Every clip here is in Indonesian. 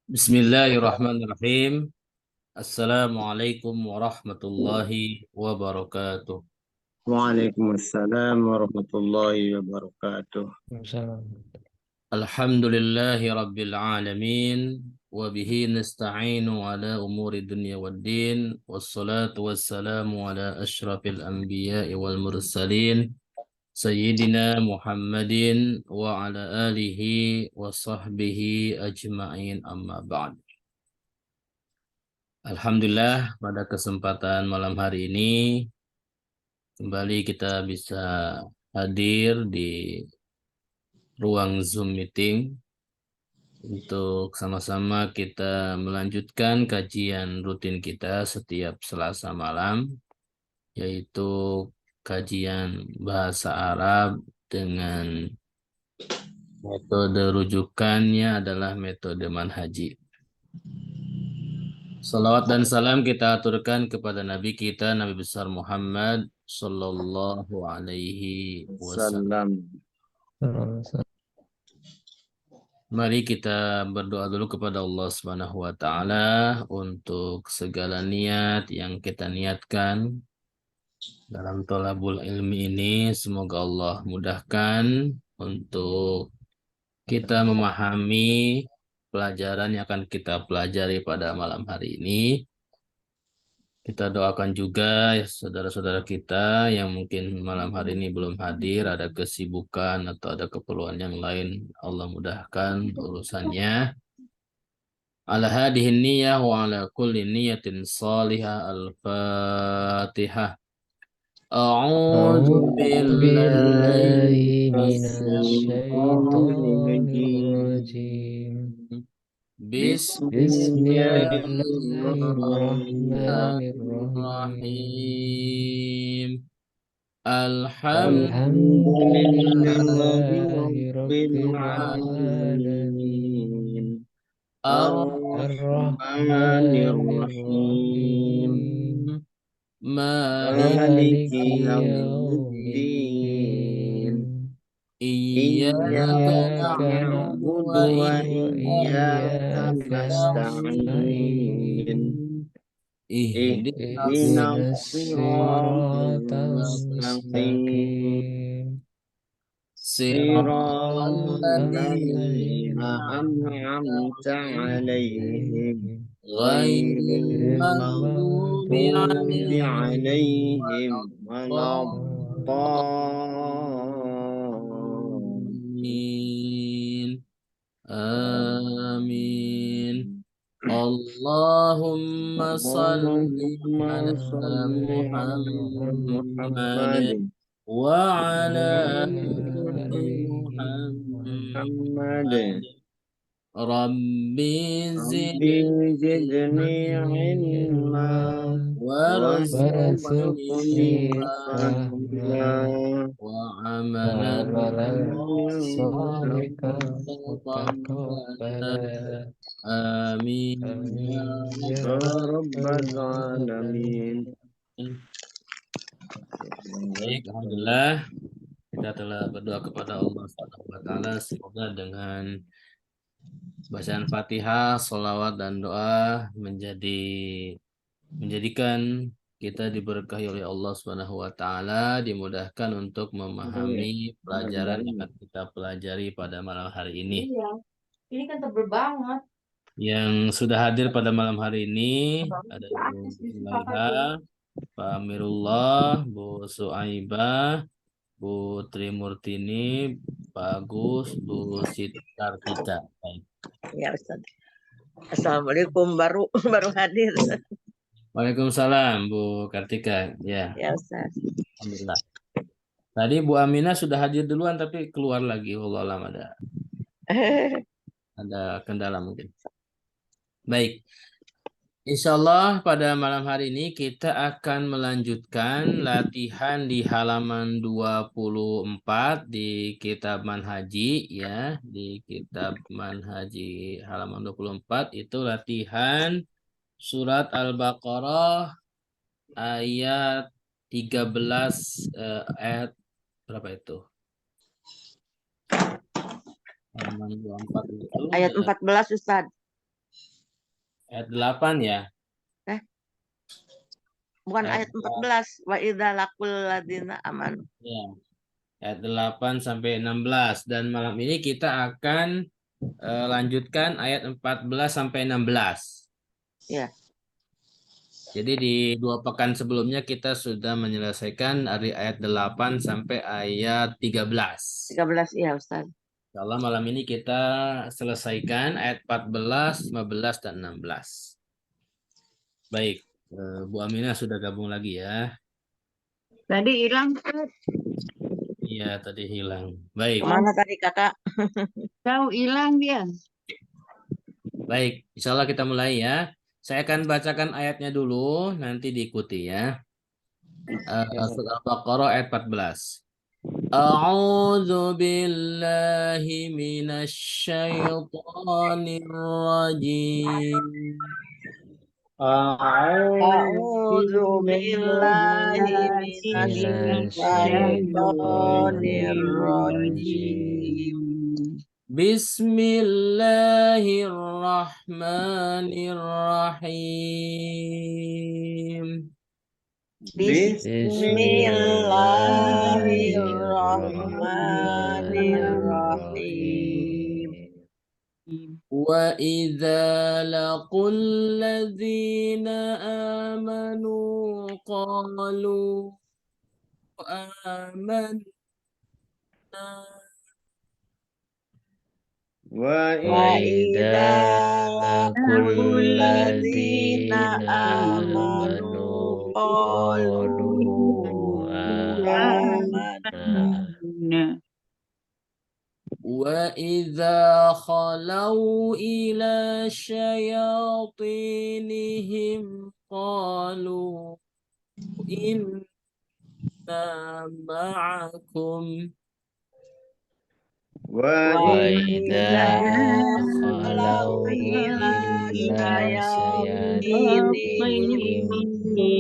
Bismillahirrahmanirrahim. Assalamualaikum warahmatullahi wabarakatuh. Waalaikumsalam warahmatullahi wabarakatuh. Waalaikumsalam. Alhamdulillahi rabbil alamin. Wabihi nasta'inu ala umuri dunya waddin. Wassalatu wassalamu ala ashrafil anbiya'i wal mursalin. Sayyidina Muhammadin wa ala alihi wa sahbihi ajma'in amma ba'd. Alhamdulillah pada kesempatan malam hari ini kembali kita bisa hadir di ruang Zoom meeting untuk sama-sama kita melanjutkan kajian rutin kita setiap Selasa malam, yaitu kajian bahasa Arab dengan metode rujukannya adalah metode manhaji. Salawat dan salam kita aturkan kepada Nabi kita, Nabi besar Muhammad Sallallahu Alaihi Wasallam. Salam. Mari kita berdoa dulu kepada Allah Subhanahu wa taala untuk segala niat yang kita niatkan dalam thalabul ilmi ini. Semoga Allah mudahkan untuk kita memahami pelajaran yang akan kita pelajari pada malam hari ini. Kita doakan juga ya, saudara-saudara kita yang mungkin malam hari ini belum hadir, ada kesibukan atau ada keperluan yang lain. Allah mudahkan urusannya. Ala hadhihi niyyah wa ala kulli niyyatin salihah. Al-Fatihah. A'udzu أعوذ billahi بالله من minasyaitonir الشيطان الرجيم. rajim. بسم الله الرحمن Bismillahirrahmanirrahim. الرحيم. الحمد Alhamdulillah لله رب Alamin. العالمين. Ar-Rahmanir الرحمن Rahim. الرحيم. Malik Maliki مالك يوم yaumiddin. الدين. Iyyaka إياك na'budu wa Na'budu wa نعبد iyyaka وإياك nasta'in. نستعين. Ihdinas اهدنا Ihdinas siratal الصراط mustaqim. المستقيم. siratal صراط ladzina الذين Siratal an'amta an'amta alaihim. عليهم ghairil Ghairil maghdubi المغضوب maghdubi alaihim عليهم alaihim waladdallin. Amin. Allahumma salli Allahumma ala salli ala Muhammad Muhammadin wa ala وعلى ali آل Muhammad. Muhammadin. Rabbi Rabbi zidni zidni ilma علما warzuqni warzuqni وارزقني fahma فهما wa amalan وعملا صالحا mutaqabbala. متقبلا. Amin ya آمين يا rabbal رب rabbal alamin. العالمين. Baik, alhamdulillah kita telah berdoa kepada Allah Subhanahu wa taala, semoga dengan bacaan Fatihah, sholawat dan doa menjadikan kita diberkahi oleh Allah Subhanahu wa taala, dimudahkan untuk memahami pelajaran yang akan kita pelajari pada malam hari ini. Iya, ini kan tebel banget. Yang sudah hadir pada malam hari ini ada Bu Artis di papa Zulaiha, tuh. Pak Amirullah, Bu Suaibah, Bu Trimurtini, Pak Agus, Bu Siti Kartika. Baik. Ya Ustaz. Assalamualaikum, baru baru hadir. Waalaikumsalam Bu Kartika. Ya, Ya Ustaz. alhamdulillah. Tadi Bu Aminah sudah hadir duluan tapi keluar lagi. Wallah alam ada kendala mungkin. Baik. Insya Allah pada malam hari ini kita akan melanjutkan latihan di halaman 24 di kitab Manhaji ya. Di kitab Manhaji halaman 24 itu latihan surat Al-Baqarah ayat 13 ayat berapa itu? Halaman 24 itu Ayat 14 Ustaz. Ayat 8 ya. Bukan Ayat ayat 14. Wa idza laqul ladina amanu. ya. Ayat 8 sampai 16 dan malam ini kita akan lanjutkan ayat 14 sampai 16. Ya. Jadi di 2 pekan sebelumnya kita sudah menyelesaikan dari ayat 8 sampai ayat 13. 13 ya Ustaz. Insyaallah malam ini kita selesaikan ayat 14, 15 dan 16. Baik, Bu Aminah sudah gabung lagi ya. Tadi hilang, Ustaz. Iya, tadi hilang. Baik. Kemana tadi Kakak? Tahu hilang dia. Baik, insya Allah kita mulai ya. Saya akan bacakan ayatnya dulu, nanti diikuti ya. Surat Al-Baqarah ayat 14. A'udzu billahi minasyaitonir rajim. A'udzu billahi minasyaitonir rajim. Bismillahirrahmanirrahim. Bismillahirrahmanirrahim. Wa idza laqul ladzina amanu qalu amanna Wa وإذا لقوا الذين الذين آمنوا قالوا آمنا وإذا خلوا إلى شياطينهم قالوا إنا معكم وإذا خلوا إلى شياطينهم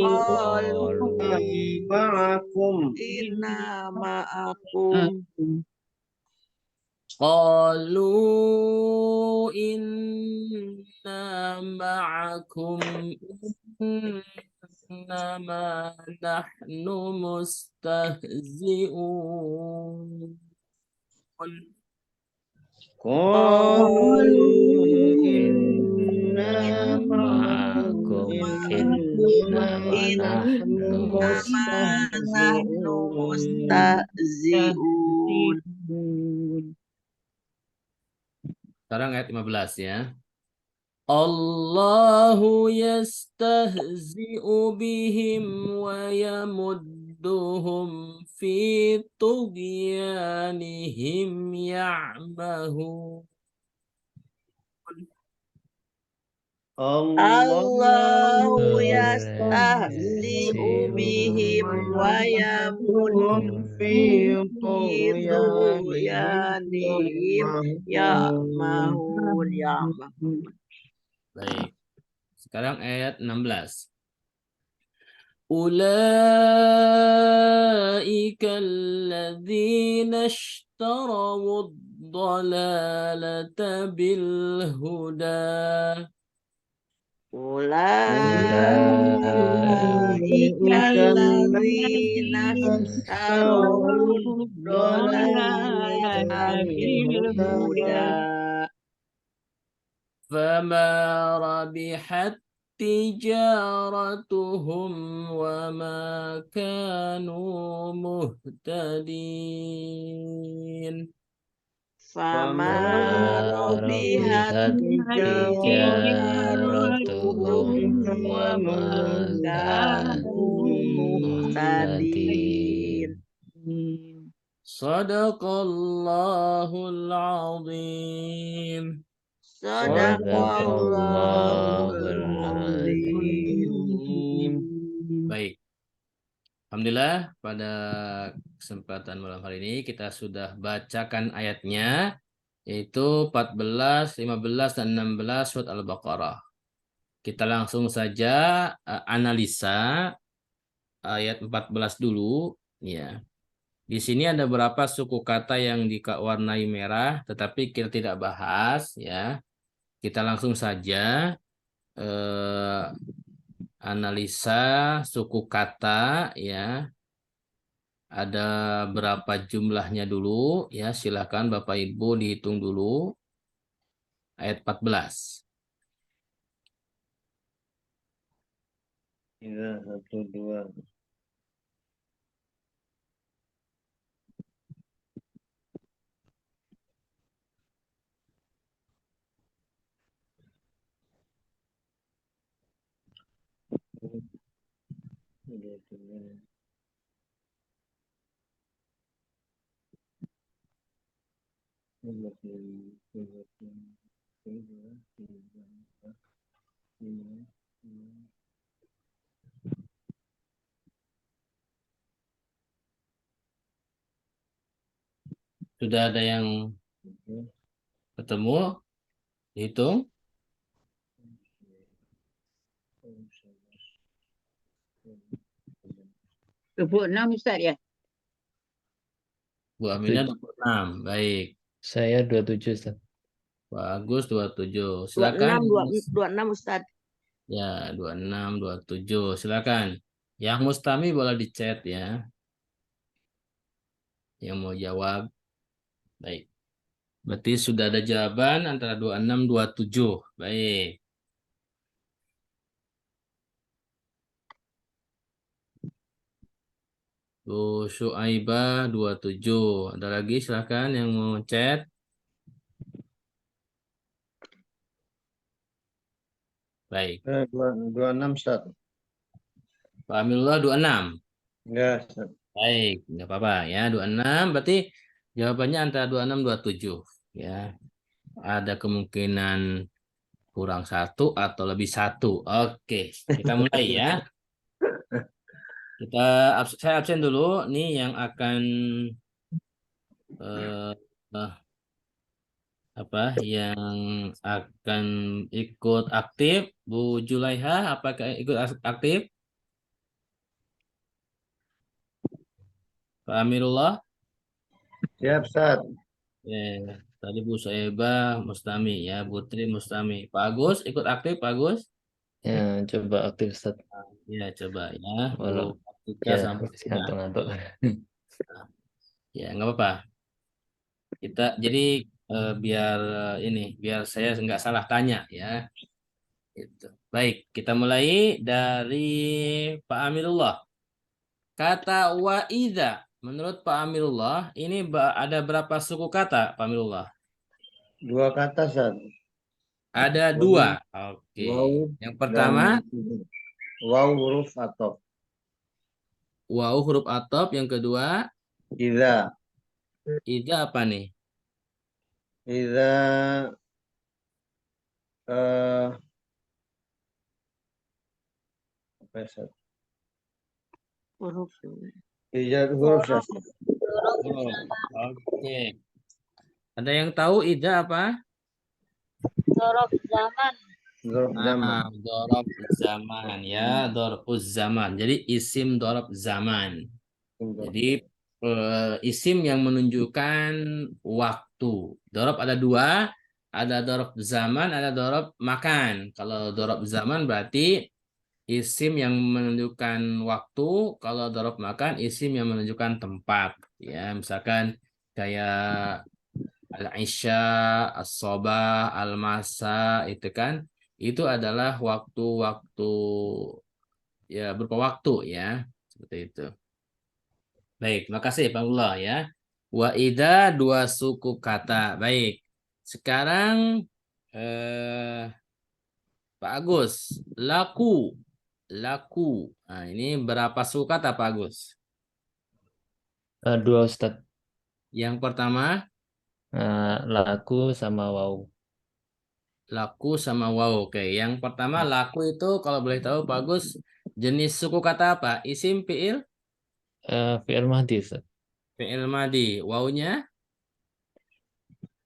قالوا ma'akum Inna ma'akum. قالوا إنا معكم إنما نحن مستهزئون qalu إنا معكم إنما نحن Nahnu mustahzi'un. Sekarang ayat 15 ya. Allahu yastahzi'u bihim wa yamudduhum fi tughyanihim ya'mahun. Allahu yastahzi'u yastahzi'u bihim wa yamudduhum fi tughyanihim ya'mahun. Baik. Sekarang ayat 16. Ulaika alladzina ishtaraw ad-dalalata bil huda. Ulaika alladzina ishtaraw ad-dalalata bil huda. فما ربحت تجارتهم وما كانوا مهتدين. Fama rabihat tijaratuhum wa ma kanu muhtadin. Sadaqallahul azim. Sadaqallahul azim. Baik. Alhamdulillah pada kesempatan malam hari ini kita sudah bacakan ayatnya yaitu 14, 15 dan 16 surat Al-Baqarah. Kita langsung saja analisa ayat 14 dulu ya. Di sini ada beberapa suku kata yang diwarnai merah tetapi kita tidak bahas ya. Kita langsung saja. analisa suku kata ya. Ada berapa jumlahnya dulu ya, silakan Bapak Ibu dihitung dulu. Ayat 14. Iya, 1, 2. Sudah ada yang ketemu? Hitung. 26 Ustaz ya. Bu Aminah 26. Baik. Saya 27 Ustaz. Bagus 27. 26, Silakan. 26 Ustaz. Ya, 26, 27. Silakan. Yang Mustami boleh di chat ya. Yang mau jawab. Baik. Berarti sudah ada jawaban antara 26, 27. Baik. Bu Syuaibah 27. Ada lagi silakan yang mau chat. Baik. 26, Ustaz. Pak Aminullah 26. Enggak, Ustaz. Baik, nggak apa-apa ya. 26 berarti jawabannya antara 26, 27. Ya. Ada kemungkinan kurang satu atau lebih satu. Oke, kita mulai ya. Saya absen dulu. Nih yang akan eh, eh, yang akan ikut aktif, Bu Julaiha, apakah ikut aktif? Pak Amirullah? Siap, Ustaz. Tadi Bu Soebah Mustami ya, Putri Mustami. Pak Agus ikut aktif, Pak Agus? Ya, coba aktif Ustaz. Ya, coba ya. Walau Bu Atika ya sampai ngantuk-ngantuk. ya, nggak apa-apa. Kita jadi biar saya nggak salah tanya ya. Itu. Baik, kita mulai dari Pak Amirullah. Kata waida, menurut Pak Amirullah, ini ada berapa suku kata, Pak Amirullah? 2 kata, Ustaz. Ada Waw. 2. Oke. Waw Yang pertama, waw huruf atop. waw huruf atop. Yang kedua, Idza. idza apa nih? Idza apa ya, Ustaz? Huruf. Idza huruf, Ustaz. Oh, oke. Ada yang tahu idza apa? Huruf zaman. Huruf zaman. Dorob zaman ya, dorobuz zaman. Jadi isim dorob zaman. Jadi isim yang menunjukkan waktu. Dorob ada 2, ada dorob zaman, ada dorob makan. Kalau dorob zaman berarti isim yang menunjukkan waktu. Kalau dorob makan isim yang menunjukkan tempat. Ya, misalkan kayak al-isya, as-sobah, al-masa itu kan. Itu adalah waktu-waktu ya berupa waktu ya. Seperti itu. Baik, makasih Pak Abdullah ya. Wa ida 2 suku kata. Baik. Sekarang Pak Agus, laku. Laku. Nah, ini berapa suku kata Pak Agus? 2 Ustaz. Yang pertama, Laku sama wow. laku sama wow. Oke, yang pertama laku itu kalau boleh tahu Pak Agus, jenis suku kata apa? Isim, fiil? Fi'il madhi Ustaz. Fiil madi. Wawnya?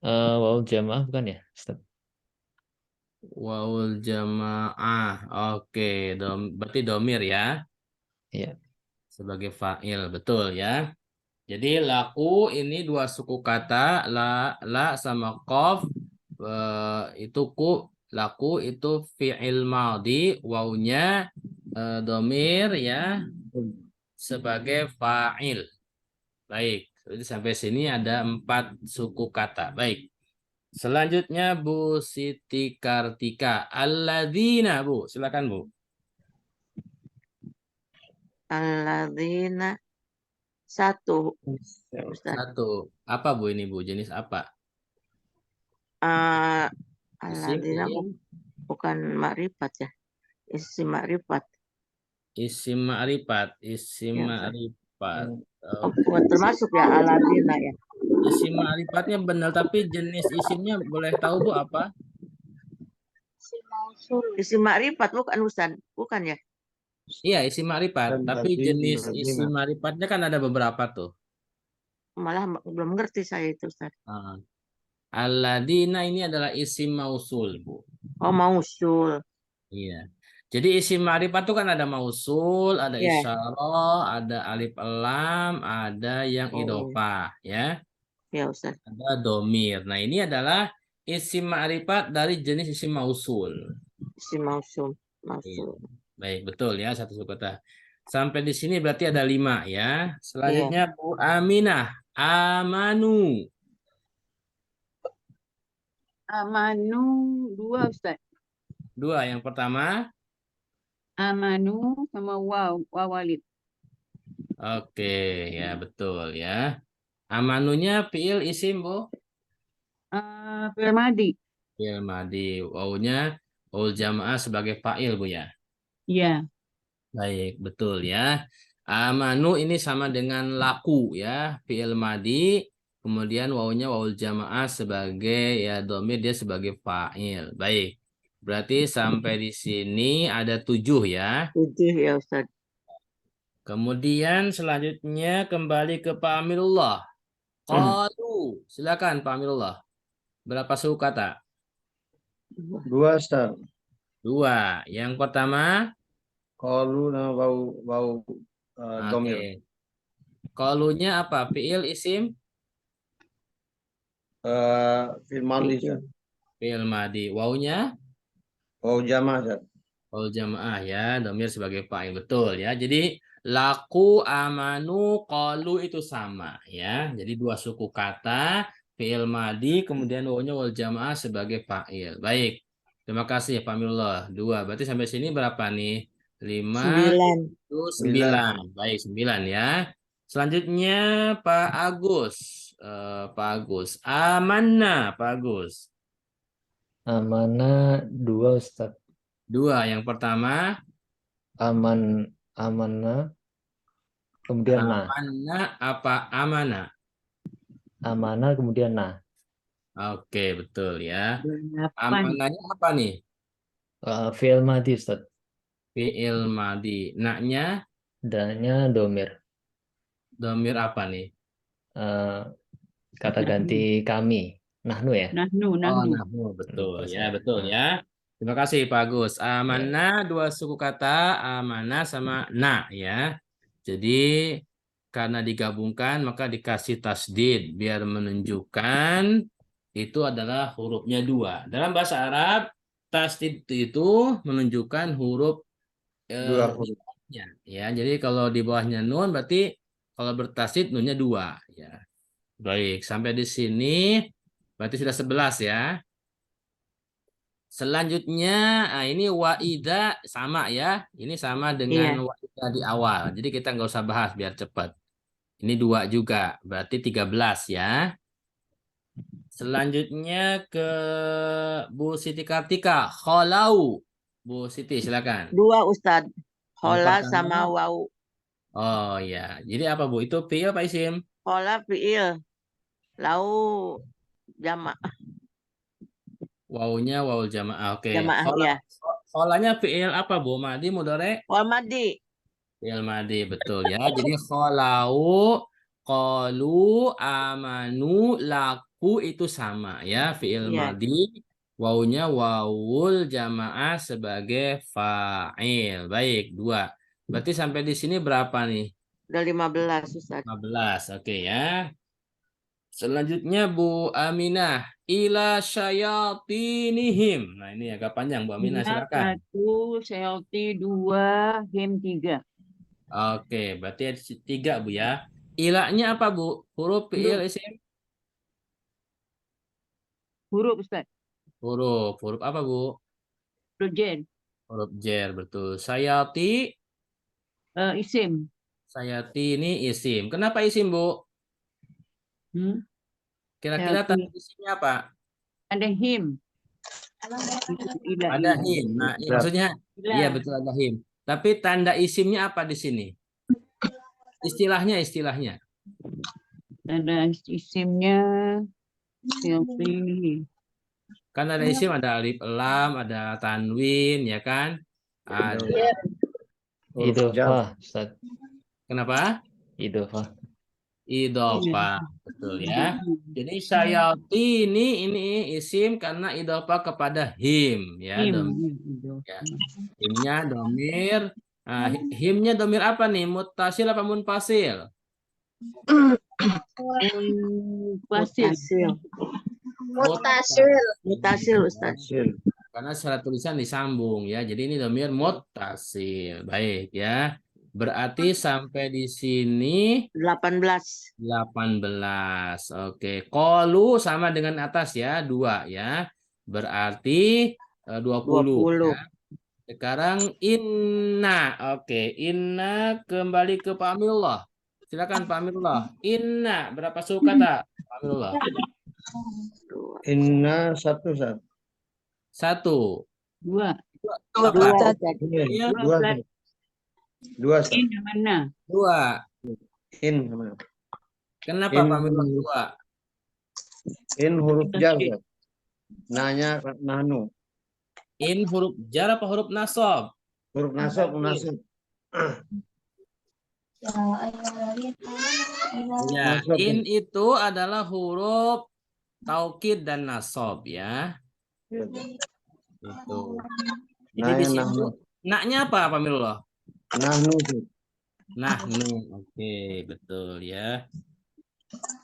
Wow jamaah bukan ya Ustaz? Wawul jamaah. Oke, berarti domir ya. Iya. Sebagai fa'il, betul ya. Jadi laku ini 2 suku kata, la sama kof, itu Laku itu fi'il madhi, wawunya domir ya sebagai fa'il. Baik, jadi sampai sini ada 4 suku kata. Baik. Selanjutnya Bu Siti Kartika. Alladzina, Bu. Silakan, Bu. Alladzina satu Ustaz. Satu. Apa, Bu, ini, Bu? Jenis apa? Isim, Alladzina fi'il, bukan makrifat ya. Isim makrifat. isim ma'rifat, isim Ya, Ustaz. ma'rifat. Oh, bukan termasuk ya alladzina ya. Isim ma'rifatnya benar, tapi jenis isimnya boleh tahu, Bu, apa? Isim makrifat bukan Ustaz, bukan ya? Iya, isim ma'rifat, tapi jenis isim Alladzina. ma'rifatnya kan ada beberapa tuh. Malah belum ngerti saya itu Ustaz. Ah. Alladzina ini adalah isim mausul, Bu. Oh, mausul. Iya. Jadi isim ma'rifat itu kan ada mausul, ada Ya. isyarah, ada alif lam, ada yang Oh, iya. idhofah, ya. Ya Ustaz. Ada domir. Nah, ini adalah isim ma'rifat dari jenis isim mausul. Isim mausul. Iya. Mausul. Baik, betul ya, satu suku kata. Sampai di sini berarti ada 5 ya. Selanjutnya Bu Aminah, amanu. Amanu dua Ustaz. 2, yang pertama. Amanu sama wawalid. Oke, ya betul ya. Amanunya fiil isim, Bu. Fi'il madi. Fiil madi. Wawunya waul jamaah sebagai fa'il, Bu ya. Ya. Baik, betul ya. Amanu ini sama dengan laku ya, fiil madi. Kemudian wawunya wawul jamaah sebagai ya domir, dia sebagai fa'il. Baik. Berarti sampai di sini ada 7 ya. 7 ya Ustaz. Kemudian selanjutnya kembali ke Pak Amirullah. Qalu. Silakan Pak Amirullah. Berapa suku kata? 2 Ustaz. 2. Yang pertama, Qalu nama bau domir. oke. Qalunya apa? Fiil isim? Fil madi Ustaz. Fiil madi. Wawunya Bau jamaah Ustaz. waul jamaah ya, domir sebagai fa'il, betul ya. Jadi laku, amanu, qalu itu sama ya. Jadi 2 suku kata, fiil madi, kemudian wawunya waul jamaah sebagai fa'il. Baik. Terima kasih ya Pak Amirullah. 2. Berarti sampai sini berapa nih? 5, 9. 9. Baik, 9 ya. Selanjutnya Pak Agus. Pak Agus. Amanah, Pak Agus. Amanah dua Ustaz. 2. Yang pertama. Amanah. Kemudian nah. Amanah apa amanah? Amanah kemudian nah. Oke, betul ya. 8. Amanahnya apa nih? Fi'il madi Ustaz. Fi'il madi. Naknya Dannya domir. domir apa nih? Kata ganti kami. Nahnu ya. Nahnu. Oh, nahnu, betul Lupa ya, saya. betul ya. Terima kasih Pak Agus. Amanah 2 suku kata, amanah sama na ya. Jadi karena digabungkan maka dikasih tasdid biar menunjukkan itu adalah hurufnya 2. Dalam bahasa Arab tasdid itu menunjukkan huruf 2 huruf. ya. Jadi kalau di bawahnya nun berarti kalau bertasdid nunnya 2 ya. Baik, sampai di sini berarti sudah 11 ya. Selanjutnya, ini waida sama ya. Ini sama dengan Iya. waida di awal. Jadi kita nggak usah bahas biar cepat. Ini 2 juga, berarti 13 ya. Selanjutnya ke Bu Siti Kartika, kholau. Bu Siti silakan. 2 Ustaz. Yang Khola pertama. sama wau. Oh ya, jadi apa Bu? Itu fi'il apa isim? Khola fi'il. Lau jamaah. Wawunya wawul jamaah. Oke. Jamaah ya. Kholanya fi'il apa Bu? Madi, mudhari? Wal madi. Fi'il madi, betul ya. Jadi kholau, qalu, amanu, laku itu sama ya. Fi'il Iya. madi, wawunya wawul jamaah sebagai fa'il. Baik, 2. Berarti sampai di sini berapa nih? Udah 15 Ustaz. 15, oke ya. Selanjutnya Bu Aminah, ila syayatinihim. Nah, ini agak panjang, Bu Aminah, Ila silakan. 1, syaiati 2, him 3. Oke, berarti ada 3, Bu ya. Ilanya apa, Bu? Huruf, fiil, isim? Huruf Ustaz. Huruf apa, Bu? Huruf jen. Huruf jer, betul. Sayati Isim. ini isim. Kenapa isim, Bu? Hmm? Kira-kira Syaiati. tanda isimnya apa? Ada him. Ila, Ada ila. him. Nah, Ya. maksudnya Ila. iya betul ada him. Tapi tanda isimnya apa di sini? Istilahnya. Ada isimnya syaiati. Kan ada isim, ada alif lam, ada tanwin, ya kan? Ada. Huruf jar. Idhofah, Ustaz. Kenapa? Idhofah. Idhofah, betul ya. Jadi syayati ini isim karena idhofah kepada him, ya. Him. Ya. Himnya domir. Nah, himnya domir apa nih? Muttasil apa munfasil? Fasil. Mutasil Ustaz. Hasil. Karena secara tulisan disambung ya. Jadi ini domir muttasil. Baik ya. Berarti sampai di sini 18. 18. Oke. Qalu sama dengan atas ya, 2 ya. Berarti 20 ya. Sekarang inna. Oke, inna kembali ke Pak Amirullah. Silakan Pak Amirullah. Inna berapa suku kata Pak Amirullah? Inna 1 Ustaz. 1. 2. Apa? 2 Ustaz. Iya, 2 Ustaz. 2 Ustaz. In mana? 2. In sama. Kenapa In. Pak Amirullah 2? In huruf jar Ustaz. Nanya nahnu. In huruf jar apa huruf nasab? Huruf nasab, munasib. Ya, Nasab. in itu adalah huruf taukid dan nasab ya. Itu. Jadi di Nanya situ naknya apa Pak Amirullah? nahnu Ustaz. Nahnu. Oke, betul ya.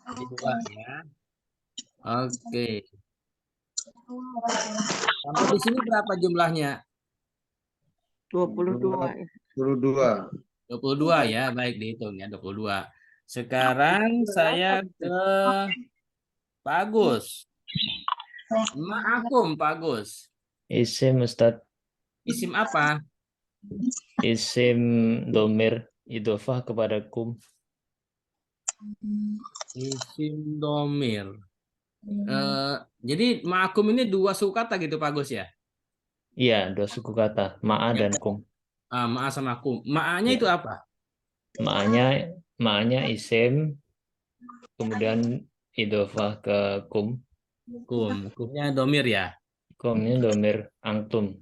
Jadi 2 ya. Oke. Sampai di sini berapa jumlahnya? 22. 22. 22 ya, baik dihitung ya 22. Sekarang saya ke Pak Agus. Ma'akum Pak Agus. Isim, Ustaz. Isim apa? Isim domir idhofah kepada kum. Isim domir. Jadi ma'akum ini 2 suku kata gitu Pak Agus ya? Iya, 2 suku kata, ma'a dan kum. Ma'a sama kum. Ma'anya Ya. itu apa? Ma'anya isim, kemudian idhofah ke kum. Kumnya domir ya? Kumnya domir antum.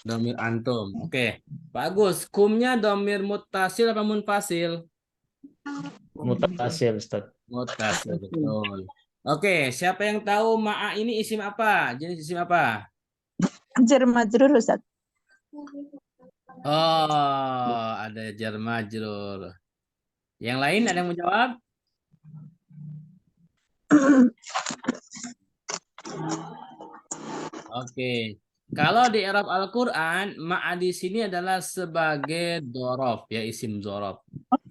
Domir antum. Oke. Pak Agus, kumnya domir muttasil apa munfasil? Mutasil, Ustaz. Muttasil, betul. Oke, siapa yang tahu ma'a ini isim apa? Jenis isim apa? Jar majrur Ustaz. Oh, ada jar majrur. Yang lain ada yang mau jawab? Oke. Kalau di Arab Al-Qur'an, ma'a di sini adalah sebagai dzaraf ya, isim dzaraf.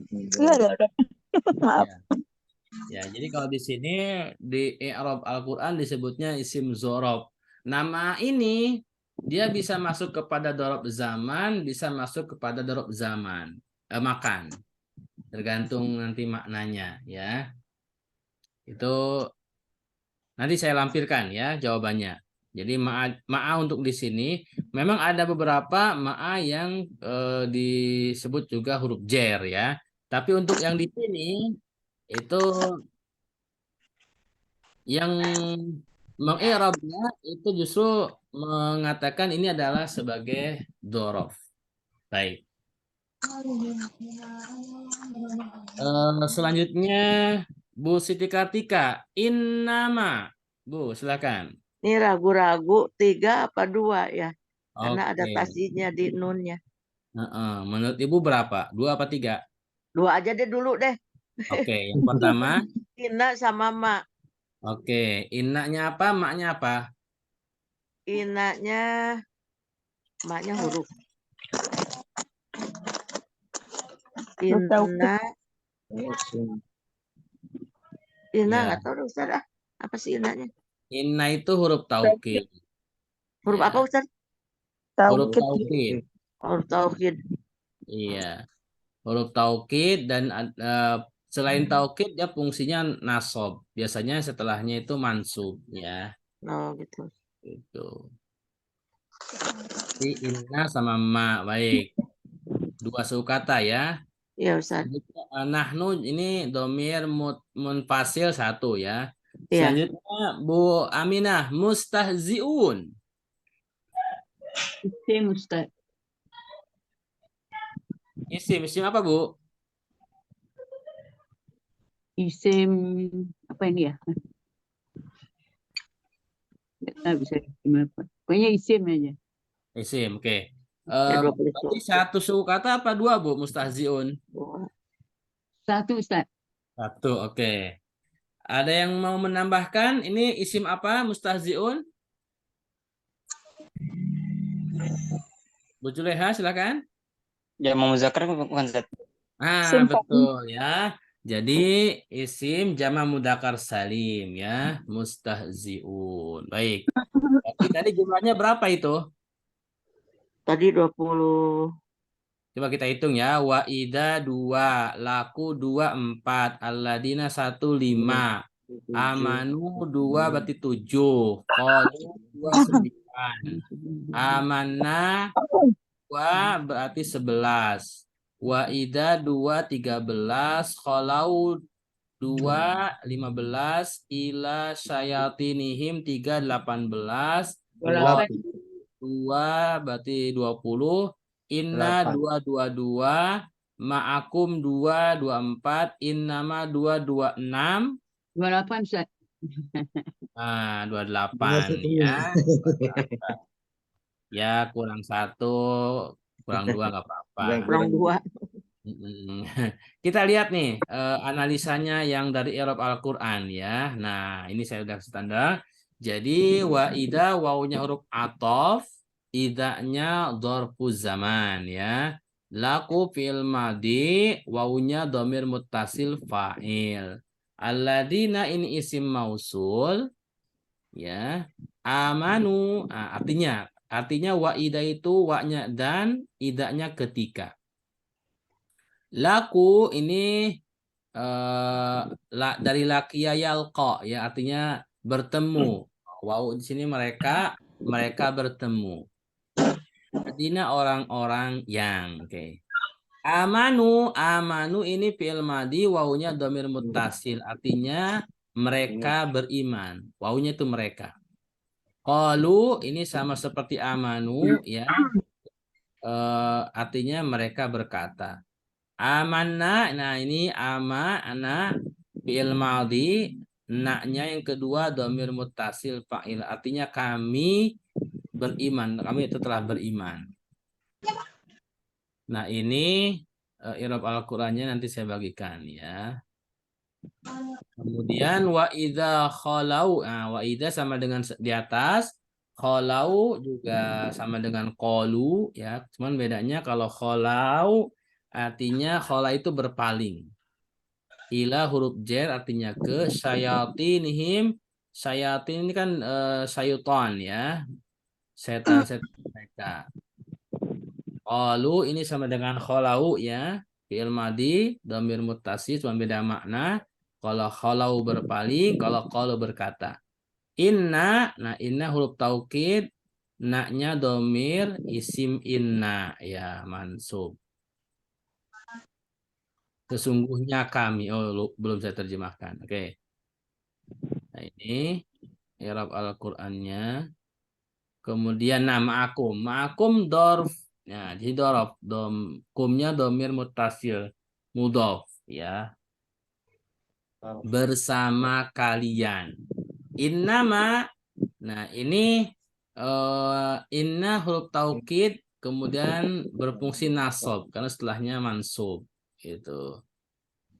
Iya, ada. Maaf. Ya, jadi kalau di sini di Arab Al-Qur'an disebutnya isim dzaraf. Nama ini dia bisa masuk kepada dzaraf zaman, bisa masuk kepada dzaraf zaman. Makan. Tergantung nanti maknanya ya. Itu nanti saya lampirkan ya jawabannya. Jadi ma'a untuk di sini memang ada beberapa ma'a yang disebut juga huruf jar ya. Tapi untuk yang di sini itu yang mengi'rabnya itu justru mengatakan ini adalah sebagai dzaraf. Baik. Selanjutnya Bu Siti Kartika, innama. Bu, silakan. Ini ragu-ragu 3 apa 2 ya? Karena ada Oke. tasjidnya di nunnya. Menurut Ibu berapa? 2 apa 3? 2 aja deh dulu deh. Oke, yang pertama Inna sama ma. Oke, innanya apa? Maknya apa? Inaknya, maknya huruf. Huruf taukid. Ina Ya. nggak tahu Ustaz ah. Apa sih inaknya? Inna itu huruf taukid. Huruf Ya, apa Ustaz? huruf Taukid. taukid. Huruf taukid. Iya, huruf taukid dan selain taukid dia fungsinya nasab. Biasanya setelahnya itu mansub ya. Oh gitu. Itu. Jadi inna sama ma baik. Dua suku kata ya. Iya Ustaz. Nahnu ini domir munfasil satu ya. Iya. Selanjutnya Bu Aminah mustahziun. Isim Ustaz. Isim apa Bu? Isim apa ini ya? Nggak tahu bisa isim apa. Pokoknya isim aja. Isim, oke. Ya, 20 Berarti suku. satu suku kata apa dua Bu mustahziun? Satu Ustaz. Satu, oke. Ada yang mau menambahkan? Ini isim apa mustahziun? Bu Juleha silakan. Jamak muzakkar bukan Ustaz. Isim Betul ya. Jadi isim jama mudzakkar salim ya, mustahziun. Baik. Tapi tadi jumlahnya berapa itu? Tadi 20. Coba kita hitung ya. Waida 2, laku 2 4, alladina 1 5, amanu 2 berarti 7, qalu 2 9, amanna 2 berarti 11. Waida 2 13, khalau 2 15, ila syayatinihim 3 18, 2 berarti 20, inna 2 22, ma'akum 2 24, innama 2 26, 28 Ustaz. 28 ya. Ya kurang 1, kurang 2 nggak apa-apa. Kurang 2. Kita lihat nih analisanya yang dari I'rab Al-Qur'an ya. Nah, ini saya udah standar. Jadi waida wawunya huruf athof, idanya dzarfuz zaman ya. Laku fi'il madi, wawunya dhamir muttasil fa'il. Alladzina ini isim mausul ya. Amanu, artinya waida itu waknya dan idanya ketika. Laku ini dari lakiya yalqa ya artinya bertemu. Wow, di sini mereka bertemu. Artinya orang-orang yang oke. Amanu ini fi'il madi wawunya dhamir muttasil artinya mereka beriman. Wawunya itu mereka. Qalu ini sama seperti amanu ya. Artinya mereka berkata. Amanna, nah ini amana fi'il madhi, naknya yang kedua dhamir muttasil fa'il, artinya kami beriman, kami itu telah beriman. Nah ini i'rab Al-Qur'annya nanti saya bagikan ya. Kemudian wa idza khalau, wa idza sama dengan di atas, khalau juga sama dengan qalu ya. Cuman bedanya kalau khalau artinya khala itu berpaling. Ila huruf jar artinya ke, syayatinihim, syayatin ini kan syaitan ya. Setan-setan mereka. Qalu ini sama dengan khalau ya. Fi'il madi, dhamir muttasil cuma beda makna. Kalau khalau berpaling, kalau qalu berkata. Inna, nah inna huruf taukid, naknya domir isim inna ya mansub. Sesungguhnya kami, belum saya terjemahkan. Oke. Nah ini i'rab Al-Qur'annya. Kemudian nama akum, ma'akum dorf. Nah, jadi dorof, kumnya domir mutasil, mudof ya. Bersama kalian. Innama, nah ini inna huruf taukid kemudian berfungsi nasab karena setelahnya mansub gitu.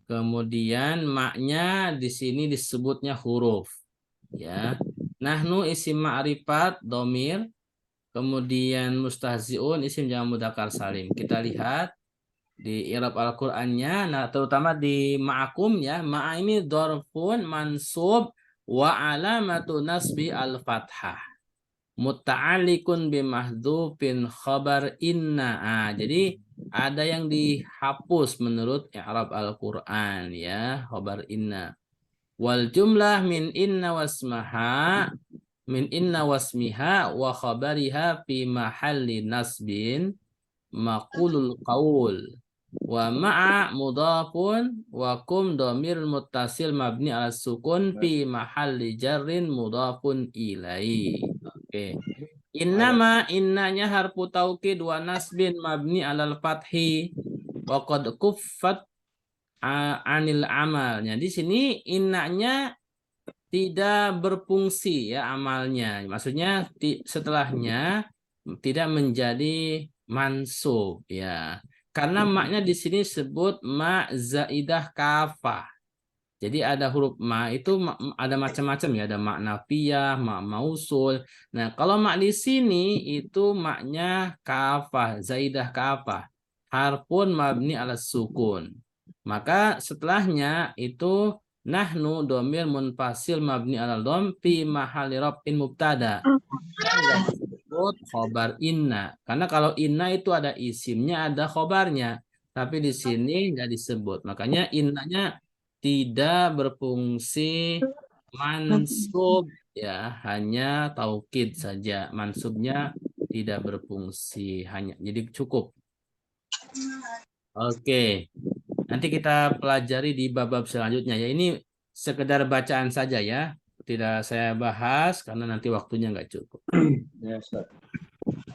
Kemudian maknya di sini disebutnya huruf ya. Nahnu isim ma'rifat domir, kemudian mustahziun isim jamak mudzakkar salim. Kita lihat di i'rab Al-Qur'annya, nah terutama di ma'akum ya. Ma'a ini dzarfun mansub wa alamatu nasbi al-fathah. Muta'alliqun bimahdhufin khabar inna. Jadi ada yang dihapus menurut i'rab Al-Qur'an ya, khabar inna. Wal jumlah min inna wasmiha wa khabariha fi mahalli nasbin maqulul qaul wa ma'a mudhafun wa kum dhamir muttasil mabni ala sukun fi mahalli jarrin mudhafun ilaihi. Oke. Innanya harfu taukid wa nasbin mabni alal fathi wa qad kuffat anil amalnya. Di sini innanya tidak berfungsi ya amalnya. Maksudnya setelahnya tidak menjadi mansub ya. Karena maknya di sini sebut ma zaidah kafah. Jadi ada huruf ma itu ada macam-macam ya, ada mak nafiyah, mak mausul. Nah, kalau mak di sini itu maknya kafah, zaidah kafah. Harfun mabni ala sukun. Maka setelahnya itu nahnu domir munfasil mabni ala dom fi mahali raf'in mubtada. Enggak disebut khobar inna. Karena kalau inna itu ada isimnya, ada khobarnya. Tapi di sini nggak disebut. Makanya innanya tidak berfungsi mansub ya, hanya taukid saja. Mansubnya tidak berfungsi, hanya jadi cukup. Oke. Nanti kita pelajari di bab-bab selanjutnya ya. Ini sekedar bacaan saja ya. Tidak saya bahas karena nanti waktunya nggak cukup. Ya, Ustaz.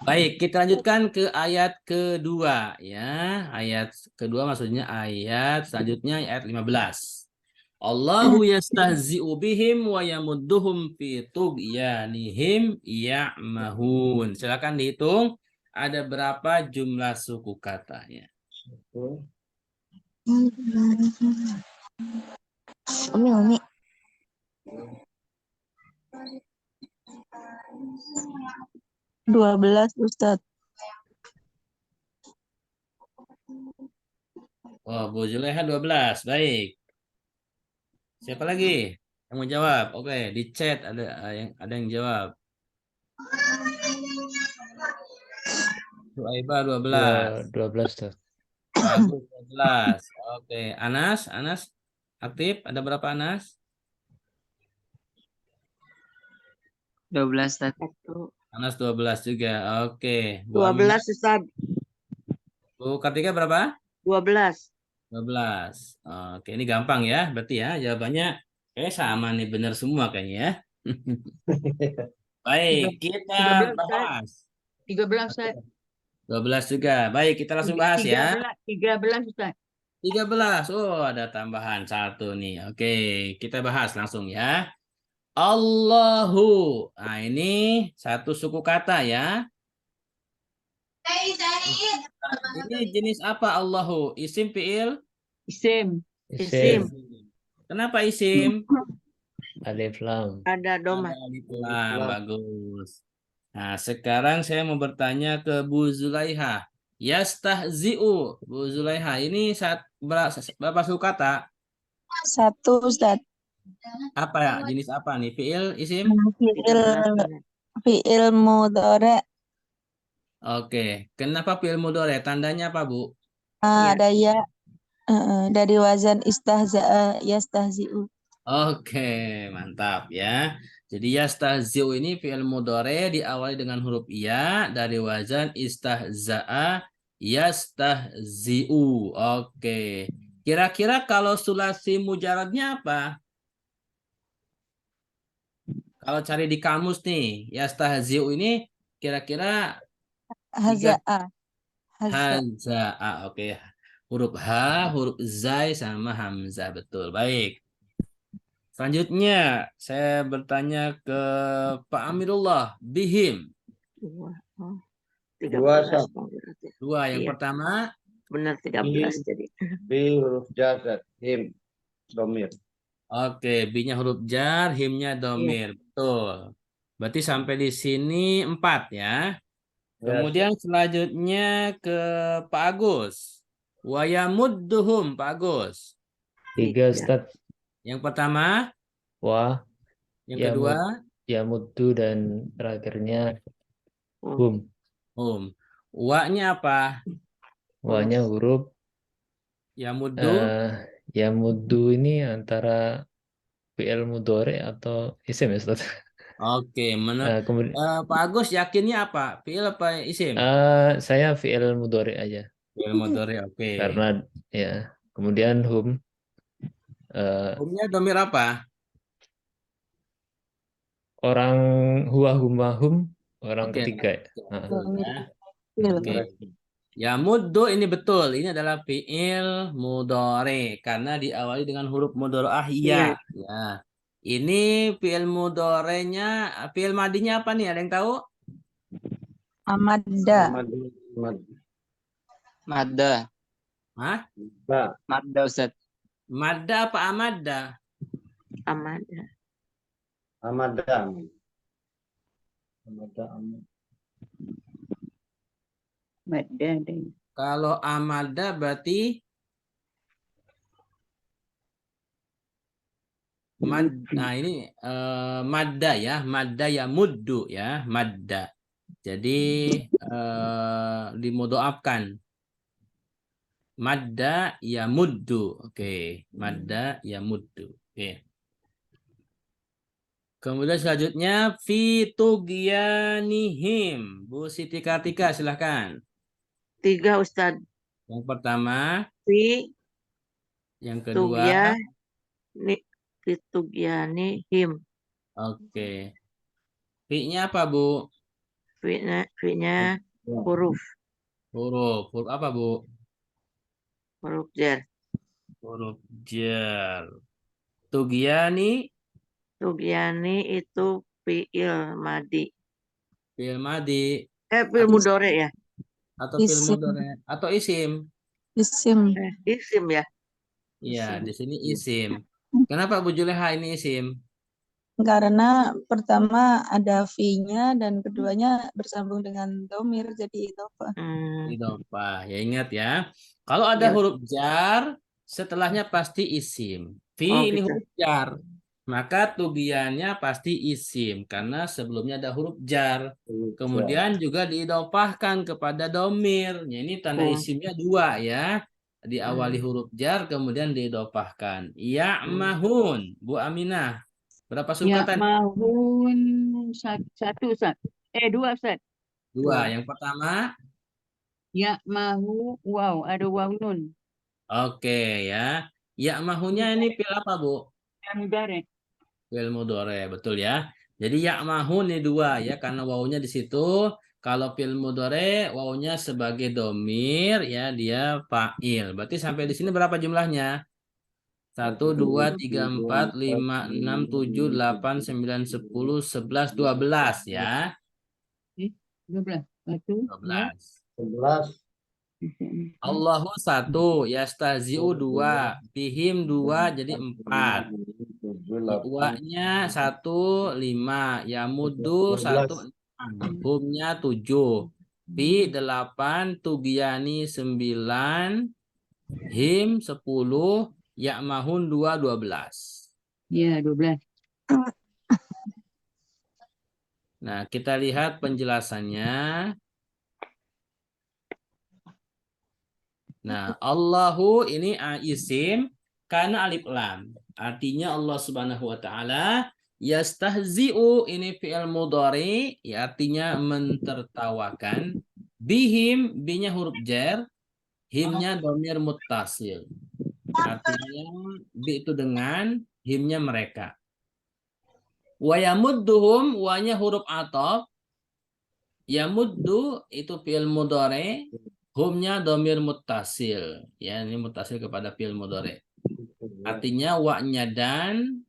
Baik, kita lanjutkan ke ayat kedua ya. Ayat kedua maksudnya ayat selanjutnya ayat 15. Allahu yastahzi'u bihim wa yamudduhum fi tughyanihim ya'mahun. Silakan dihitung ada berapa jumlah suku katanya. Umi. 12 Ustaz. Oh, Bu Zulaiha 12. Baik. Siapa lagi yang mau jawab? Oke, di chat ada yang jawab. Suaiba 12. 12 Ustaz. Bagus 12. Oke, Anas aktif. Ada berapa Anas? 12 Ustaz. Anas 12 juga. Oke. Bu 12 Ustaz. Bu Kartika berapa? 12. 12. Oke, ini gampang ya. Berarti ya jawabannya sama nih, benar semua kayaknya ya. Baik, kita 13, bahas. 13 Ustaz. 12 juga. Baik, kita langsung bahas ya. 13 Ustaz. 13. Oh, ada tambahan satu nih. Oke, kita bahas langsung ya. Allahu. Nah, ini satu suku kata ya. Ini jenis apa Allahu? Isim, fiil? Isim. Isim. Kenapa isim? Alif lam. Ada doma. Ada alif lam. Bagus. Nah, sekarang saya mau bertanya ke Bu Zulaiha. Yastahzi'u. Bu Zulaiha, ini berapa suku kata? 1 Ustaz. Apa ya? Jenis apa nih? Fiil, isim? Fi'il mudhari'. Oke. Kenapa fiil mudhari'? Tandanya apa, Bu? Ada ya. Dari wazan istahza'a yastahzi'u. Oke, mantap ya. Jadi yastahzi'u ini fi'il mudhari diawali dengan huruf ya dari wazan istahza'a yastahzi'u. Oke. Kira-kira kalau sulasi mujaradnya apa? Kalau cari di kamus nih, yastahzi'u ini kira-kira Haza'a. haza'a. Oke. Huruf H, huruf zai sama hamzah. Betul. Baik. Selanjutnya, saya bertanya ke Pak Amirullah. Bihim. 13. Dua. Yang Iya. pertama. Benar 13 jadi. B huruf jar, him, domir. Oke, B-nya huruf jar, himnya domir. Betul. Berarti sampai di sini 4 ya. Kemudian selanjutnya ke Pak Agus. Wayamudduhum, Pak Agus. 3 Ustaz. Yang pertama, Wa, yang Yamud, kedua, Yamuddu, dan terakhirnya hum. Wa-nya apa? Wa-nya huruf Yamuddu. Yamuddu ini antara fi'il mudhari atau isim ya Ustaz? Oke, Kemudian Pak Agus yakinnya apa? Fi'il apa isim? saya fi'il mudhari aja Fi'il mudhari, oke. karena ya. Kemudian hum Humnya domir apa? orang huwa huma hum orang Oke. ketiga. Oke. Ya muddo ini betul. Ini adalah fi'il mudhari karena diawali dengan huruf mudhari'ah ya. Ya. Ini fi'il mudhari'nya, fi'il madinya apa nih? Ada yang tahu? Amadda. Madda. Hah? Madda Ustaz. Madda apa amadda? Amadda. Madda deh. Kalau amadda berarti nah ini madda ya, madda ya muddu ya, madda. Jadi dimudoafkan. Madda ya muddu. Oke, madda ya muddu. Oke. Kemudian selanjutnya fitugyanihim. Bu Siti Kartika silahkan. 3 Ustaz. Yang pertama, Fi yang kedua. Fitugyani him. Oke. Fi-nya apa, Bu? Fi-nya huruf Huruf. Huruf apa, Bu? huruf jar. Huruf jar. Tugyani. Tugyani itu fi'il madi. Fi'il madi. Fi'il mudhari ya. Atau fi'il Isim. mudhari atau isim. Isim. Isim ya. Iya, di sini isim. Kenapa Bu Juleha ini isim? Karena pertama ada fi-nya dan keduanya bersambung dengan domir jadi idhofah. Idhofah. Ya ingat ya. Kalau ada huruf jar, setelahnya pasti isim. Fi ini gitu. huruf jar. Maka tugiannya pasti isim karena sebelumnya ada huruf jar. Kemudian juga diidhofahkan kepada domir. Ya, ini tanda isimnya 2 ya. Diawali huruf jar kemudian diidhofahkan. Ya'mahun, Bu Aminah. Berapa suka tadi? Ya'mahun satu Ustaz. 2 Ustaz. 2. Yang pertama. Ya'mahu wow, ada waw nun. Oke ya. Ya'mahunya ini fi'il apa, Bu? Mudhari. Fi'il mudhari, betul ya. Jadi ya'mahun ini 2 ya karena wawunya di situ. Kalau fi'il mudhari wawunya sebagai domir ya dia fa'il. Berarti sampai di sini berapa jumlahnya? 1, 2, 3, 4, 5, 6, 7, 8, 9, 10, 11, 12 ya. 12. 12. Allahu 1, yastahzi'u 2, bihim 2 jadi 4. Wa-nya 1, 5, yamudu 1, 6, humnya 7, fi 8, tugyani 9, him 10, ya'mahun 2, 12. Ya, 12. Nah, kita lihat penjelasannya. Nah, Allahu ini isim karena alif lam. Artinya Allah Subhanahu wa taala, yastahzi'u ini fi'il mudhari, ya artinya mentertawakan. Bihim, B-nya huruf jar, himnya dhamir muttasil. Artinya B itu dengan, himnya mereka. Wa yamudduhum, wa-nya huruf ataf. Yamuddu itu fi'il mudhari, humnya dhamir muttasil. Ya, ini muttasil kepada fi'il mudhari. Artinya wa-nya dan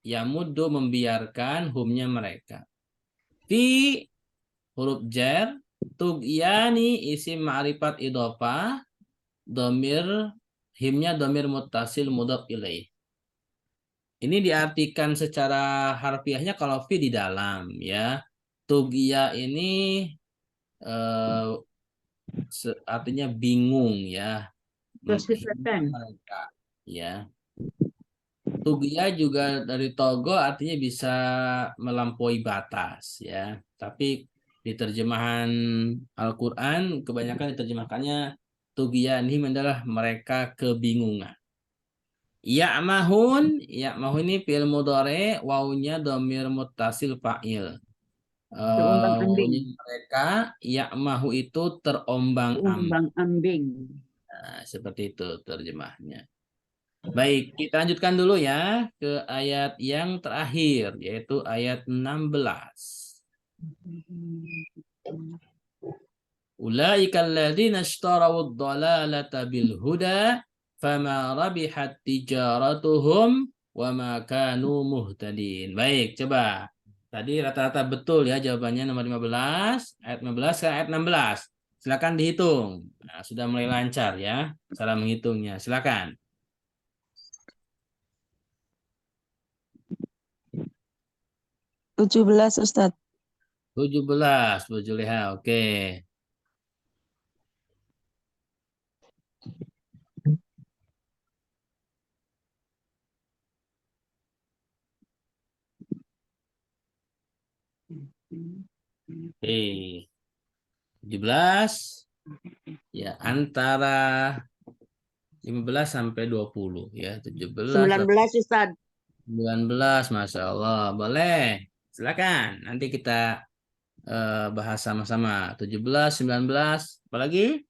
yamuddu membiarkan, humnya mereka. Fi huruf jar, tugyani isim ma'rifat idhofah, dhamir himnya dhamir muttasil mudhaf ilaih. Ini diartikan secara harfiahnya kalau fi di dalam ya. Tugia ini artinya bingung ya. Kesesatan. Mereka ya. Tugia juga dari togo artinya bisa melampaui batas ya. Tapi di terjemahan Al-Quran kebanyakan diterjemahkannya tugia ini adalah mereka kebingungan. Ya'mahun ini fi'il mudhari, wawunya dhamir muttasil fa'il. Terombang-ambing. Wawunya mereka ya'mahu itu terombang-ambing. Terombang-ambing. Nah, seperti itu terjemahnya. Baik, kita lanjutkan dulu ya ke ayat yang terakhir, yaitu ayat 16. Ulaika alladzina ishtarawu ad-dhalalata bil huda fama rabihat tijaratuhum wa ma kanu muhtadin. Baik, coba. Tadi rata-rata betul ya jawabannya nomor 15, ayat 15 ke ayat 16. Silakan dihitung. Nah, sudah mulai lancar ya cara menghitungnya. Silakan. 17 Ustadz. 17, Bu Juleha. Oke. Oke. 17 ya antara 15 sampai 20 ya. 17 19 Ustaz. 19, Masya Allah. Boleh. Silakan. Nanti kita bahas sama-sama. 17, 19, apalagi?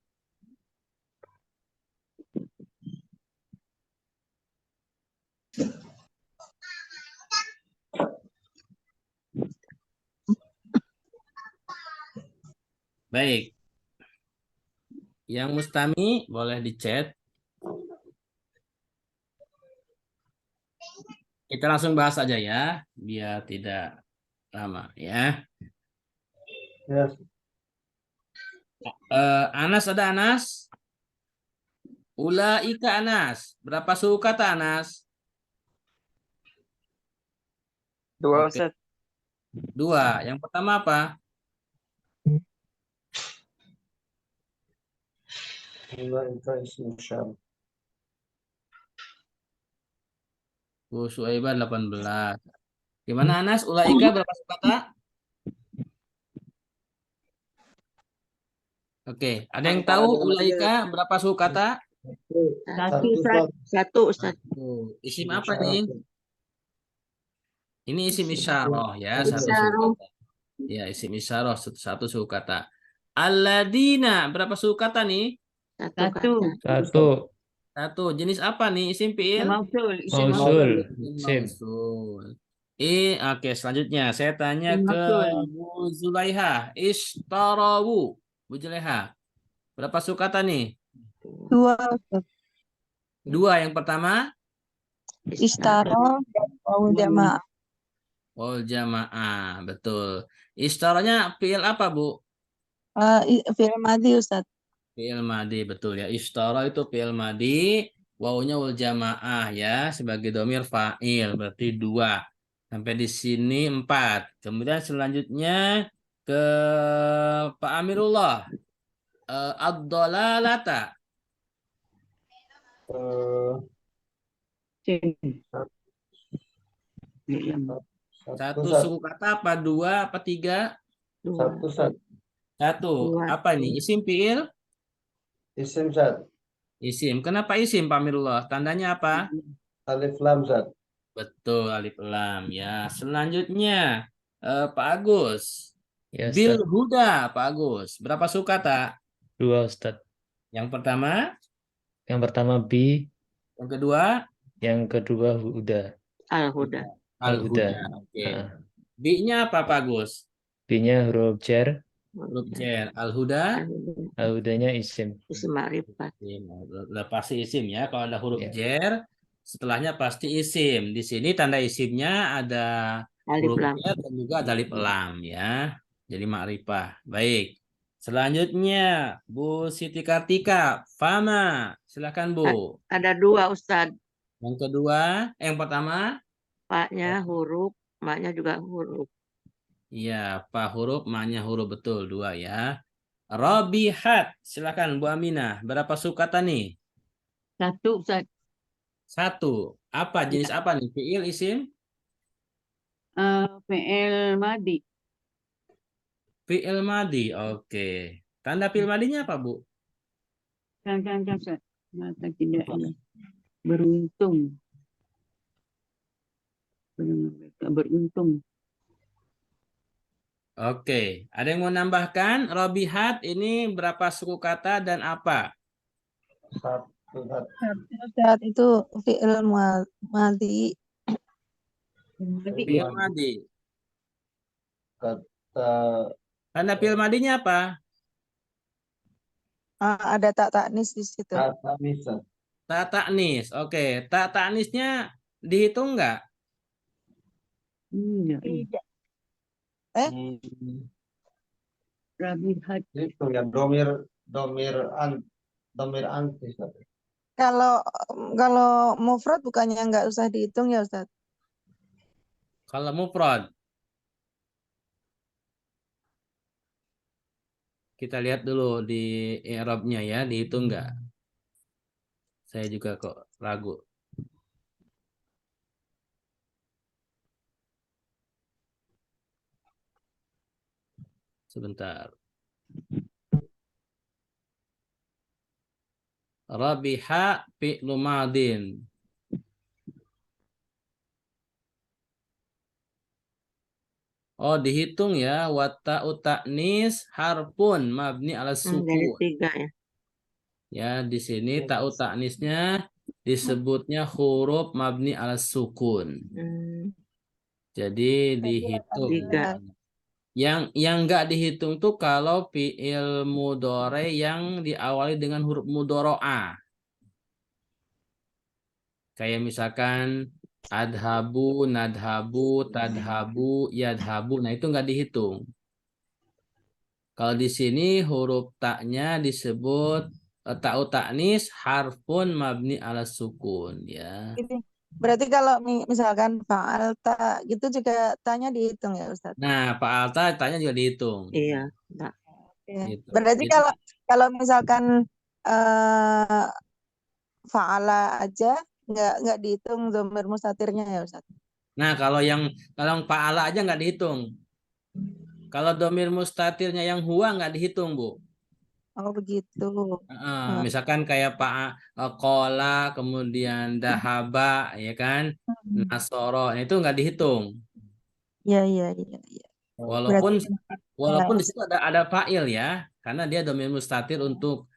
Baik. Yang Mustami boleh di chat. Kita langsung bahas aja ya, biar tidak lama ya. Ya. Anas ada Anas? Ulaika Anas. Berapa suku kata Anas? 2 Oke. Ustaz. 2. Yang pertama apa? Ulaika ismu syam. Bu Suaibah 18. Gimana Anas? Ulaika berapa suku kata? Oke, ada yang tahu ulaika berapa suku kata? Satu. Satu Ustaz. Isim apa nih? Ini isim isyarah ya, satu suku Isyarah. kata. Ya, isim isyarah satu suku kata. Alladzina berapa suku kata nih? Satu. Satu. Satu. Jenis apa nih? Isim fi'il? Mausul. Isim Mausul. Isim Sim. mausul. Oke, selanjutnya saya tanya Isim ke mausul. Bu Zulaiha. Ishtarawu. Bu Zulaiha. Berapa suku kata nih? 2 Ustadz. 2. Yang pertama? Istara dan wawu jamaah. Wal jamaah, betul. Istaranya fi'il apa, Bu? Fi'il madhi Ustadz. Fi'il madi, betul ya. Istara itu fi'il madi, wawunya wal jamaah ya, sebagai domir fa'il, berarti 2. Sampai di sini 4. Kemudian selanjutnya ke Pak Amirullah. Ad-dhalalata. Eh, Satu Ustaz. suku kata apa? 2 apa 3? Satu Ustaz. 1. Dua. Apa ini? Isim fi'il? Isim Ustaz. Isim. Kenapa isim, Pak Amirullah? Tandanya apa? Alif lam Ustaz. Betul, alif lam ya. Selanjutnya Pak Agus. Ya, Bil Ustaz. huda, Pak Agus. Berapa suku kata? 2, Ustaz. Yang pertama, Yang pertama bi, yang kedua, yang kedua huda. Al-Huda. al-huda. Oke. B-nya apa, Pak Agus? B-nya huruf jar, Huruf jar. Al-huda. al-hudanya isim. Isim ma'rifat. Udah pasti isim ya. Kalau ada huruf Ya. jar, setelahnya pasti isim. Di sini tanda isimnya ada Alif huruf lam. jar dan juga ada alif lam ya. Jadi ma'rifah. Baik. Selanjutnya Bu Siti Kartika, Fama. Silakan Bu. Ada 2 Ustaz. Yang kedua, yang pertama Paknya huruf, maknya juga huruf. Iya, pa huruf, ma-nya huruf, betul, 2 ya. Robihat, silakan Bu Aminah. Berapa sukata nih? 1 Ustaz. 1. Apa jenis apa nih? Fiil, isim? Fi'il madi. Fiil madi. Oke. Tanda fiil madinya apa, Bu? Can Ustaz. Mata tidak ini. Beruntung. Beruntung. Oke. Ada yang mau nambahkan? Robihat ini berapa suku kata dan apa? 1, Ustaz. Saat itu fi'il madi. Fiil madi. Kata Tanda fiil madinya apa? Ada tak taknis di situ. kata misal. Ta ta'nis. Oke. Ta ta'nisnya dihitung nggak? Iya. Tidak. Rabihat. Itu ya domir anti, Ustaz. Kalau mufrad bukannya nggak usah dihitung ya Ustaz? Kalau mufrad. Kita lihat dulu di i'rabnya ya, dihitung nggak? Saya juga kok ragu. Sebentar. Rabiha fi'lu madin. Oh, dihitung ya. Wata ta'nis harpun mabni ala Jadi sukun. 3 ya. Ya, di sini ta'u ta'nisnya disebutnya huruf mabni ala sukun. Jadi dihitung. 3. Yang nggak dihitung tuh kalau fi'il mudhore yang diawali dengan huruf mudhoro'ah. Kayak misalkan adhabu, nadhabu, tadhabu, yadhabu. Nah, itu nggak dihitung. Kalau di sini huruf taknya disebut ta'u ta'nis harfun mabni ala sukun ya. Berarti kalau misalkan fa'alta gitu juga tanya dihitung ya Ustaz? Nah, Pak Alta tanya juga dihitung. Iya. Nah, Ya. Gitu. Berarti Jadi, kalau misalkan fa'ala aja nggak dihitung dhamir mustatirnya ya Ustaz? nah, kalau yang Pak Ala aja nggak dihitung. Kalau domir mustatirnya yang huwa nggak dihitung, Bu. Oh begitu. Misalkan kayak Pak Kola, kemudian Dahaba, ya kan, Nasoro, itu nggak dihitung. Iya iya iya. Ya. Walaupun Berarti di situ ada fa'il ya, karena dia domir mustatir untuk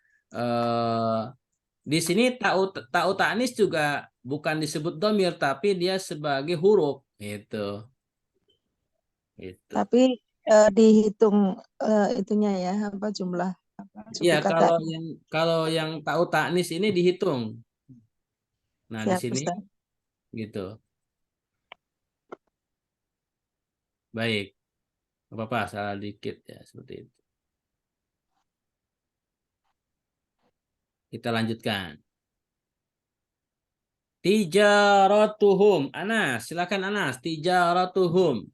di sini ta'u ta'nis juga bukan disebut domir, tapi dia sebagai huruf, itu. tapi dihitung itunya ya apa jumlah Iya, suku kata. kalau yang ta'u ta'nis ini dihitung. Nah, di Siap, sini Ustaz. gitu. Baik. Apa-apa, salah dikit ya, seperti itu. Kita lanjutkan. Tijaratuhum. Anas, silakan Anas. Tijaratuhum.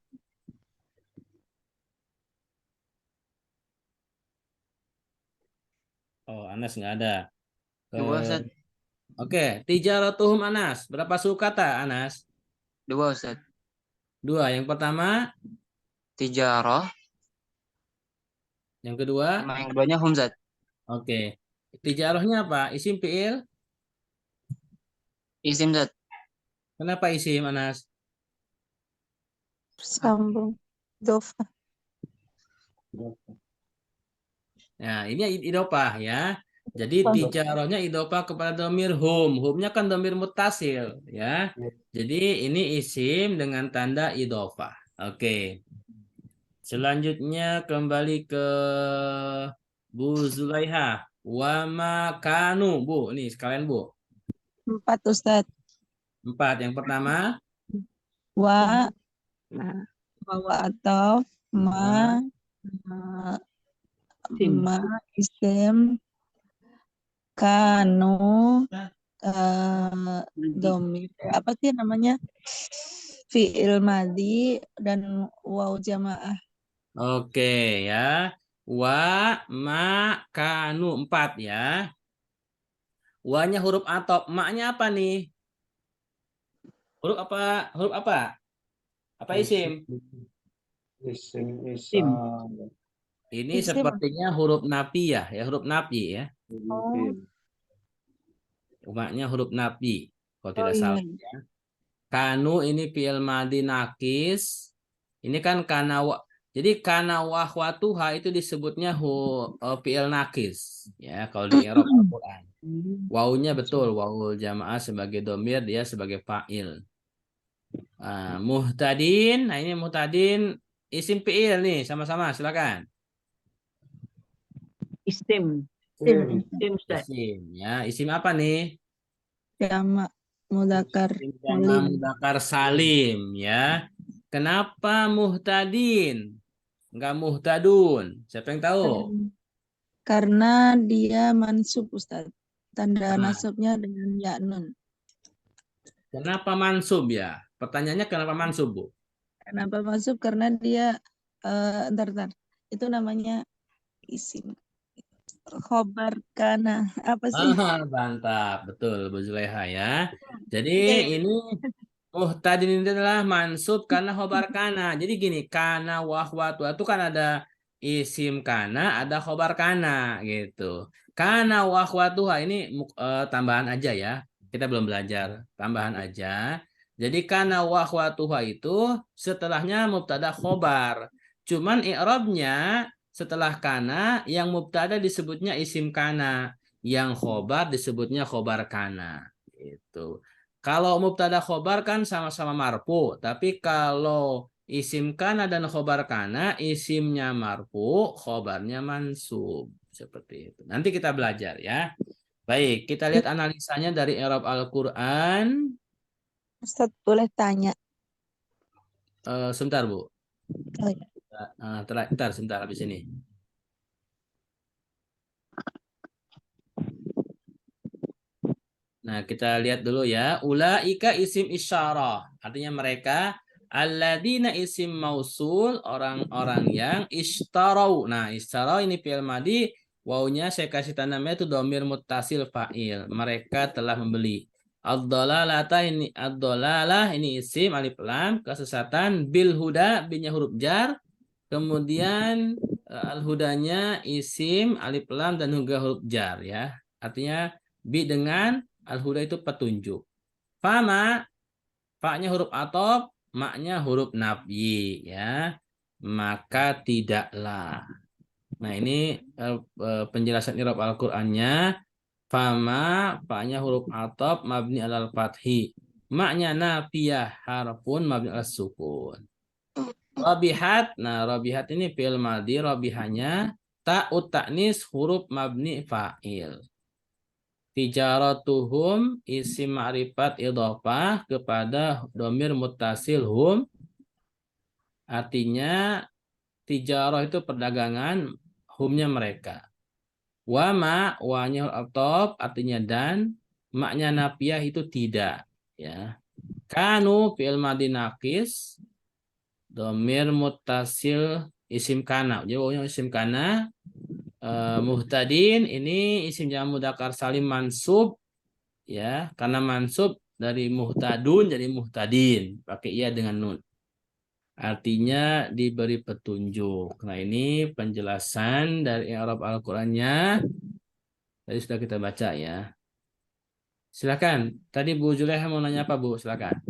Oh, Anas nggak ada. 2 Ustaz. Oke, tijaratuhum Anas. Berapa suku kata Anas? 2 Ustaz. 2. Yang pertama, Tijarah. yang kedua. Sama yang keduanya hum Ustaz. Oke. Tijarahnya apa? Isim fi'il? Isim Ustaz. Kenapa isim Anas? Sambung. Dofa. Nah, ini idopah ya. Jadi tijarahnya idopah kepada domir hum. Humnya kan domir mutasil ya. Jadi ini isim dengan tanda idopah. Oke. Selanjutnya kembali ke Bu Zulaiha. Wa makanu, Bu. Ini sekalian, Bu. 4 Ustaz. 4. Yang pertama. Wa nah. wa atau ma isim kanu domir apa sih namanya fi'il madhi dan waw jamaah. Oke ya. Wa, ma, kanu 4 ya. Wa-nya huruf atop. Ma-nya apa nih? Huruf apa? Huruf apa? Apa isim? Isim Sim. Ini Isim. sepertinya huruf nafi ya, huruf nafi ya. Oh, Umatnya huruf nafi, kalau oh tidak iya. salah. Kanu ini fi'il madhi nakis. Ini kan jadi kana wahwatuha itu disebutnya fi'il nakis ya kalau di i'rab Al-Qur'an. Wawunya betul, wawul jamaah sebagai domir, dia sebagai fa'il. Muhtadin, nah ini muhtadin isim fi'il nih, sama-sama silakan. Isim. Isim. Isim, Ustaz. Isim ya, isim apa nih? Jamak mudzakkar Isim salim. jamak mudzakkar salim ya. Kenapa muhtadin? Enggak muhtadun. Siapa yang tahu? Karena dia mansub, Ustaz. Tanda Nah, nasabnya dengan ya nun. kenapa mansub ya? Pertanyaannya kenapa mansub, Bu? Kenapa mansub? Karena dia ntar. Itu namanya isim. Khobar kana. Apa sih? Mantap, betul Bu Zuleha ya. Jadi Iya. ini muhtadin ini adalah mansub karena khobar kana. Jadi gini, kana wahwatu itu kan ada isim kana, ada khobar kana gitu. Kana wahwatuha ini tambahan aja ya. Kita belum belajar, tambahan aja. Jadi kana wahwatuha itu setelahnya mubtada khobar. Cuman i'rabnya setelah kana yang mubtada disebutnya isim kana, yang khobar disebutnya khobar kana. Gitu. Kalau mubtada khobar kan sama-sama marfu, tapi kalau isim kana dan khobar kana, isimnya marfu, khobarnya mansub. Seperti itu. Nanti kita belajar ya. Baik, kita lihat analisanya dari i'rab Al-Qur'an. Ustaz boleh tanya. Sebentar, Bu. Oh, iya. Sebentar habis ini. Nah, kita lihat dulu ya. Ulaika isim isyarah. Artinya mereka. Alladzina isim mausul. Orang-orang yang ishtarau. Nah, ishtarau ini fi'il madhi. Wawunya saya kasih tandanya itu domir muttasil fa'il. Mereka telah membeli. Ad-dolalah ini isim alif lam. Kesesatan. Bil huda. Binya huruf jar. Kemudian al-hudanya isim alif lam dan juga huruf jar ya. Artinya bi dengan al-huda itu petunjuk. Fama, fa-nya huruf atop, ma-nya huruf nafyi ya. Maka tidaklah. Nah, ini penjelasan i'rab Al-Qur'annya. Fama, fa-nya huruf atop mabni alal fathi. Ma-nya nafiyah harfun mabni alal sukun. Rabihat, nah rabihat ini fi'il madhi, rabihanya ta'ut ta'nis huruf mabni fa'il. Tijaratuhum isim ma'rifat idhofah kepada domir muttasil hum. Artinya tijarah itu perdagangan, humnya mereka. Wama, wanya atop artinya dan, maknya nafiyah itu tidak. Ya. Kanu fi'il madhi naqis, domir muttasil isim kana. Jadi wawunya isim kana. Muhtadin ini isim jamak mudzakkar salim mansub ya, karena mansub dari muhtadun jadi muhtadin, pakai ia dengan nun. Artinya diberi petunjuk. Nah, ini penjelasan dari i'rab Al-Qur'annya. Tadi sudah kita baca ya. Silakan. Tadi Bu Zuleha mau nanya apa, Bu? Silakan.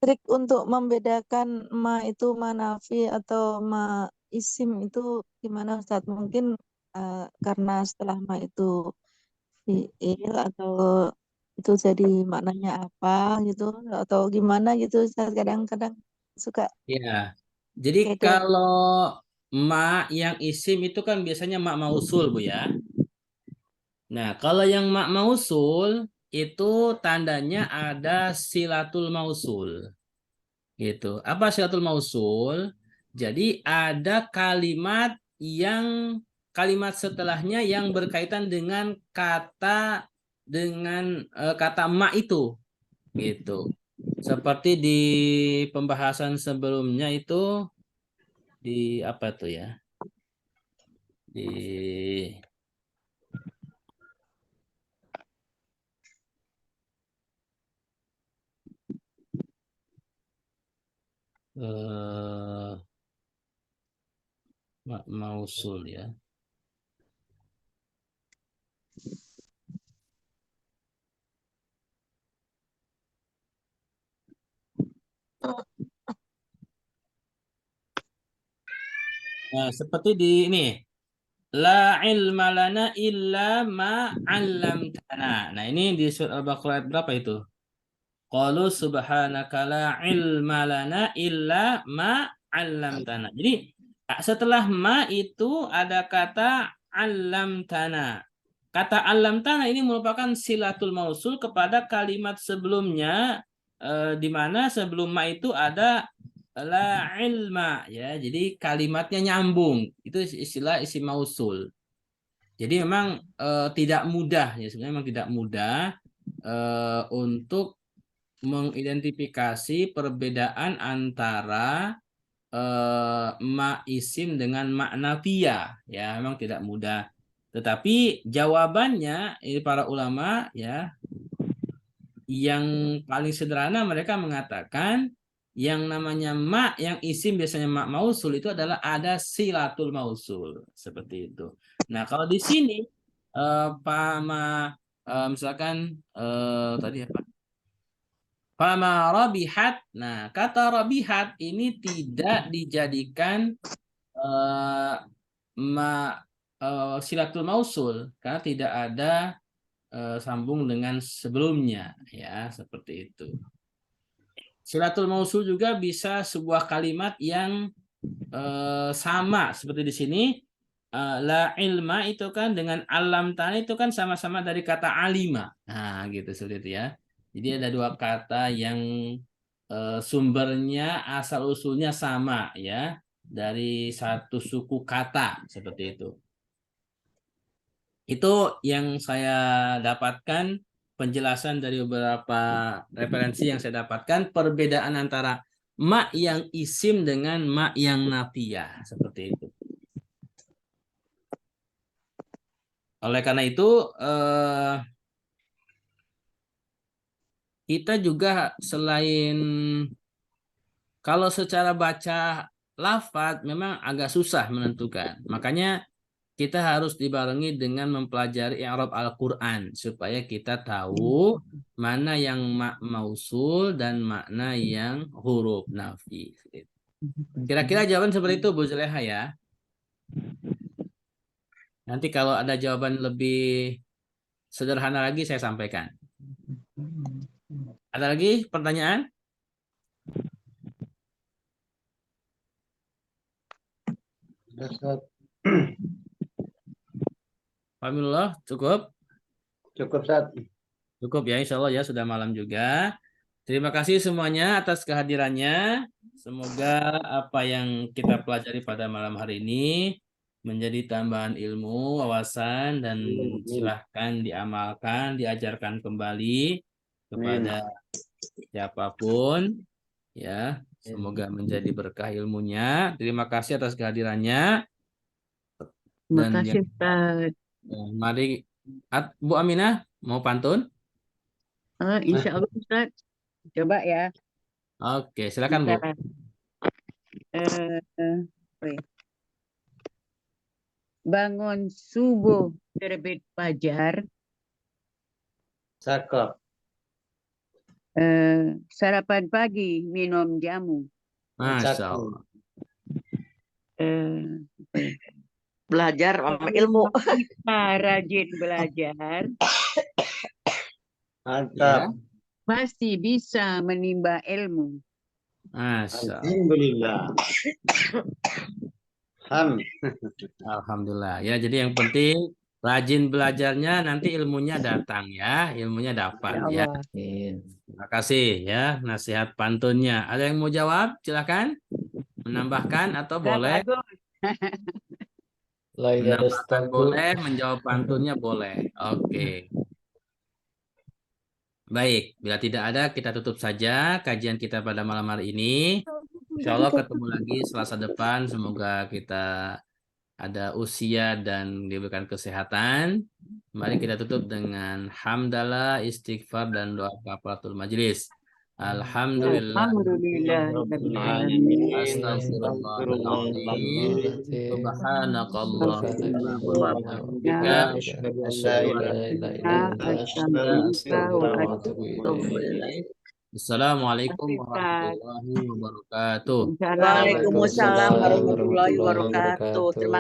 Trik untuk membedakan ma itu manafi atau ma isim itu gimana Ustaz? Mungkin karena setelah ma itu fi'il atau itu jadi maknanya apa gitu atau gimana gitu Ustaz, kadang-kadang suka Ya. Jadi beda. kalau ma yang isim itu kan biasanya ma mausul, Bu ya. Nah, kalau yang ma mausul itu tandanya ada silatul mausul. Gitu. Apa silatul mausul? Jadi ada kalimat setelahnya yang berkaitan dengan kata ma itu. Gitu. Seperti di pembahasan sebelumnya itu di apa tuh ya? Di mausul ya. Nah, seperti di ini. La ilma lana illa ma 'allamtana. Nah, ini di surat Al-Baqarah ayat berapa itu? Qalu subhanaka la ilma lana illa ma 'allamtana. Jadi, setelah ma itu ada kata 'allamtana. Kata 'allamtana ini merupakan silatul mausul kepada kalimat sebelumnya, di mana sebelum ma itu ada la ilma ya. Jadi kalimatnya nyambung. Itu istilah isim mausul. Jadi memang tidak mudah ya, sebenarnya memang tidak mudah untuk mengidentifikasi perbedaan antara ma isim dengan makna nafiyah ya, memang tidak mudah. Tetapi jawabannya ini para ulama ya, yang paling sederhana mereka mengatakan yang namanya ma yang isim biasanya ma mausul itu adalah ada silatul mausul seperti itu. Nah, kalau di sini misalkan tadi apa? Fama rabihat. Nah, kata rabihat ini tidak dijadikan silatul mausul karena tidak ada sambung dengan sebelumnya ya, seperti itu. Silatul mausul juga bisa sebuah kalimat yang sama seperti di sini. La ilma itu kan dengan alam tani itu kan sama-sama dari kata alima. Nah, gitu seperti itu ya. Jadi ada dua kata yang sumbernya asal usulnya sama ya, dari satu suku kata seperti itu. Itu yang saya dapatkan penjelasan dari beberapa referensi yang saya dapatkan perbedaan antara ma yang isim dengan ma yang nafiyah seperti itu. Oleh karena itu kita juga selain kalau secara baca lafadz memang agak susah menentukan. Makanya kita harus dibarengi dengan mempelajari i'rab Al-Qur'an supaya kita tahu mana yang mausul dan makna yang huruf nafi. Kira-kira jawaban seperti itu Bu Zuleha ya. Nanti kalau ada jawaban lebih sederhana lagi saya sampaikan. Ada lagi pertanyaan? Alhamdulillah, cukup? Cukup, Ustaz. Cukup ya, insya Allah ya, sudah malam juga. Terima kasih semuanya atas kehadirannya. Semoga apa yang kita pelajari pada malam hari ini menjadi tambahan ilmu, wawasan, dan silahkan diamalkan, diajarkan kembali kepada siapapun. Ya, semoga menjadi berkah ilmunya. Terima kasih atas kehadirannya. Terima Dan kasih, Ustaz. mari, Bu Aminah, mau pantun? Insya Allah, Ustaz. Coba ya. Oke, silakan Bu. Bangun subuh terbit fajar, Cakep. sarapan pagi minum jamu, Masya Allah. Belajar sama ilmu. kita rajin belajar, Mantap. pasti bisa menimba ilmu. Masya Allah. Alhamdulillah. Alhamdulillah. Ya, jadi yang penting rajin belajarnya, nanti ilmunya datang ya, ilmunya dapat ya. Terima kasih ya nasihat pantunnya. Ada yang mau jawab? Silakan. Menambahkan atau boleh? Menambahkan boleh, menjawab pantunnya boleh. Oke. Baik, bila tidak ada kita tutup saja kajian kita pada malam hari ini. Insya Allah ketemu lagi Selasa depan. Semoga kita ada usia dan diberikan kesehatan. Mari kita tutup dengan hamdalah, istighfar dan doa kafaratul majelis. Alhamdulillah. Alhamdulillah. Astagfirullahaladzim. Subhanakallahumma wa bihamdika. Asyhadu an Assalamualaikum warahmatullahi wabarakatuh. Waalaikumsalam warahmatullahi wabarakatuh. Terima